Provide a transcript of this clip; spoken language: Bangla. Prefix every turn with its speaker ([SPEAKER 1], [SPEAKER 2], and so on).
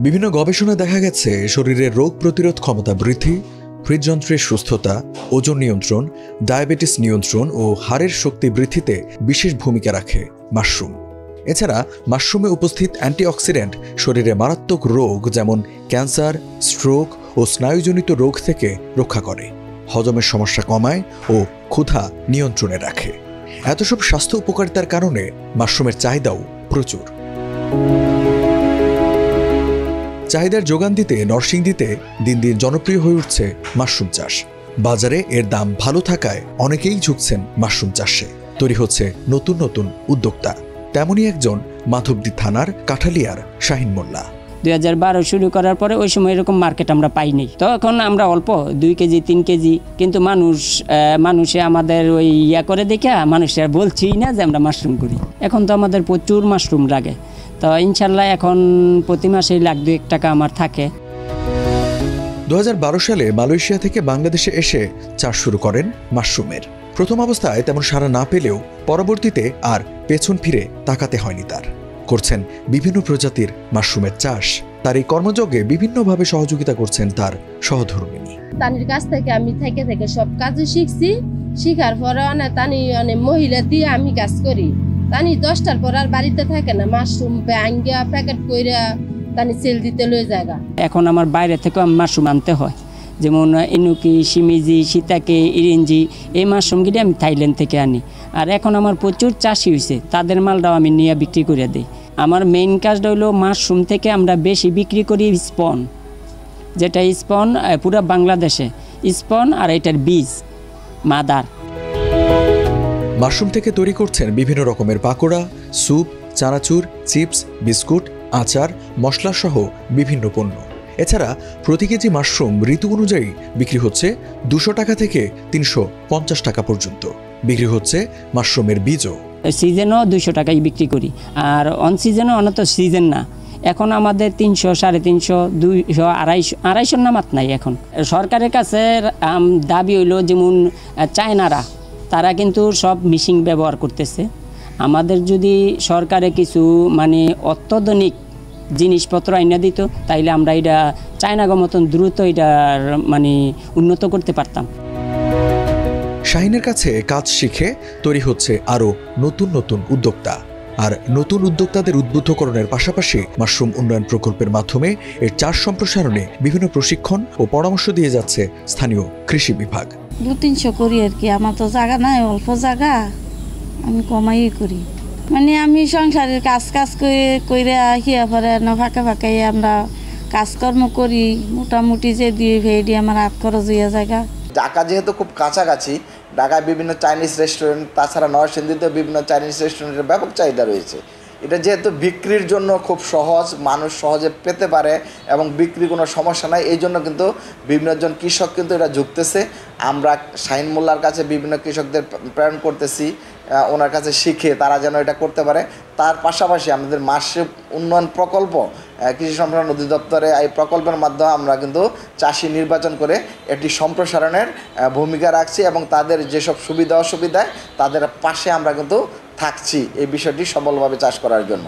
[SPEAKER 1] বিভিন্ন গবেষণায় দেখা গেছে শরীরের রোগ প্রতিরোধ ক্ষমতা বৃদ্ধি, হৃদযন্ত্রের সুস্থতা, ওজন নিয়ন্ত্রণ, ডায়াবেটিস নিয়ন্ত্রণ ও হাড়ের শক্তি বৃদ্ধিতে বিশেষ ভূমিকা রাখে মাশরুম। এছাড়া মাশরুমে উপস্থিত অ্যান্টিঅক্সিডেন্ট শরীরে মারাত্মক রোগ যেমন ক্যান্সার, স্ট্রোক ও স্নায়ুজনিত রোগ থেকে রক্ষা করে, হজমের সমস্যা কমায় ও ক্ষুধা নিয়ন্ত্রণে রাখে। এত সব স্বাস্থ্য উপকারিতার কারণে মাশরুমের চাহিদাও প্রচুর। চাহিদার যোগান দিতে নরসিংদীতে দিন দিন জনপ্রিয় হয়ে উঠছে মাশরুম চাষ। বাজারে এর দাম ভালো থাকায় অনেকেই ঝুঁকছেন মাশরুম চাষে। তৈরি হচ্ছে নতুন নতুন উদ্যোক্তা। তেমনই একজন মাধবদী থানার কাঠালিয়ার শাহিন মোল্লা।
[SPEAKER 2] 2012 শুরু করার পরে ওই সময় এরকম মার্কেট আমরা পাইনি। তখন আমরা অল্প 2 কেজি 3 কেজি, কিন্তু মানুষে আমাদের ওই করে দেখে মানুষের বলছিই না যে আমরা মাশরুম করি। এখন তো আমাদের প্রচুর মাশরুম লাগে, তো ইনশাল্লাহ এখন প্রতি মাসে $1-2 টাকা আমার থাকে।
[SPEAKER 1] 2012 সালে মালয়েশিয়া থেকে বাংলাদেশে এসে চাষ শুরু করেন মাশরুমের। প্রথম অবস্থায় তেমন সাড়া না পেলেও পরবর্তীতে আর পেছন ফিরে তাকাতে হয়নি তার। করছেন বিভিন্ন প্রজাতির মাশরুমের চাষ। তার এই কর্মযজ্ঞে বিভিন্নভাবে সহযোগিতা করছেন তার সহধর্মিণী।
[SPEAKER 3] তানির কাছ থেকে আমি থেকে সব কাজও শিখছি। শিখার পরে অনেক মহিলা দিয়ে আমি কাজ করি। তানি 10টার পর আর বাড়িতে থাকে না, মাশরুম ভাঙ্গা প্যাকেট কইরা তানি সেল দিতে লয়ে জায়গা।
[SPEAKER 2] এখন আমার বাইরে থেকে মাশরুম আনতে হয়, যেমন ইনুকি, শিমিজি, সীতাকে, ইরিঞ্জি, এই মাশরুমগুলি আমি থাইল্যান্ড থেকে আনি। আর এখন আমার প্রচুর চাষি হয়েছে, তাদের মালটাও আমি নিয়ে বিক্রি করে দিই। আমার মেইন কাজটা হলো মাশরুম থেকে আমরা বেশি বিক্রি করি স্পন, যেটা স্পন পুরো বাংলাদেশে স্পন, আর এটার বীজ মাদার।
[SPEAKER 1] মাশরুম থেকে তৈরি করছেন বিভিন্ন রকমের পাকোড়া, স্যুপ, চানাচুর, চিপস, বিস্কুট, আচার, মশলা সহ বিভিন্ন পণ্য। এছাড়া প্রতি কেজি মাশরুম ঋতু অনুযায়ী বিক্রি হচ্ছে 200 টাকা থেকে 350 টাকা পর্যন্ত। বিক্রি হচ্ছে মাশরুমের বীজও।
[SPEAKER 2] সিজনও 200 টাকায় বিক্রি করি, আর অন সিজনও অনত সিজন না। এখন আমাদের 300, 350, 200, 250 নামাত নাই। এখন সরকারের কাছে দাবি হইল, যেমন চায়নারা তারা কিন্তু সব মেশিন ব্যবহার করতেছে। আমাদের যদি সরকারে কিছু অত্যাধুনিক জিনিসপত্র আইনা দিত, তাইলে আমরা এটা চায়নাগো মতন দ্রুত এটার উন্নত করতে পারতাম।
[SPEAKER 1] শাহিনের কাছে কাজ শিখে তৈরি হচ্ছে আরও নতুন নতুন উদ্যোক্তা। আর নতুন উদ্যোক্তাদের উদ্বুদ্ধকরণের পাশাপাশি মাশরুম উন্নয়ন প্রকল্পের মাধ্যমে এর চাষ সম্প্রসারণে বিভিন্ন প্রশিক্ষণ ও পরামর্শ দিয়ে যাচ্ছে স্থানীয় কৃষি বিভাগ।
[SPEAKER 4] 200-300 করি আর কি। আমার তো জায়গা নাই, অল্প জায়গা, আমি কমাই করি। আমি সংসারের কাজ করে হিয়া পরে না ফাঁকা ফাঁকাই আমরা কাজকর্ম করি। মোটামুটি যে দিয়ে ভেড়ি আমার হাত খরচ হইয়া জায়গা।
[SPEAKER 5] ঢাকা যেহেতু খুব কাছাকাছি, ঢাকায় বিভিন্ন চাইনিজ রেস্টুরেন্ট, তাছাড়া নরসিংদীতেও বিভিন্ন চাইনিজ রেস্টুরেন্টের ব্যাপক চাহিদা রয়েছে। এটা যেহেতু বিক্রির জন্য খুব সহজ, মানুষ সহজে পেতে পারে এবং বিক্রি কোনো সমস্যা নাই, এই জন্য কিন্তু বিভিন্নজন কৃষক কিন্তু এটা ঝুঁকতেছে। আমরা শাহিন মোল্লার কাছে বিভিন্ন কৃষকদের প্রেরণ করতেছি, ওনার কাছে শিখে তারা যেন এটা করতে পারে। তার পাশাপাশি আমাদের মাশরুম উন্নয়ন প্রকল্প, কৃষি সম্প্রসারণ অধিদপ্তরে এই প্রকল্পের মাধ্যমে আমরা কিন্তু চাষি নির্বাচন করে একটি সম্প্রসারণের ভূমিকা রাখছি এবং তাদের যেসব সুবিধা অসুবিধায় তাদের পাশে আমরা কিন্তু থাকছি এই বিষয়টি সফলভাবে চাষ করার জন্য।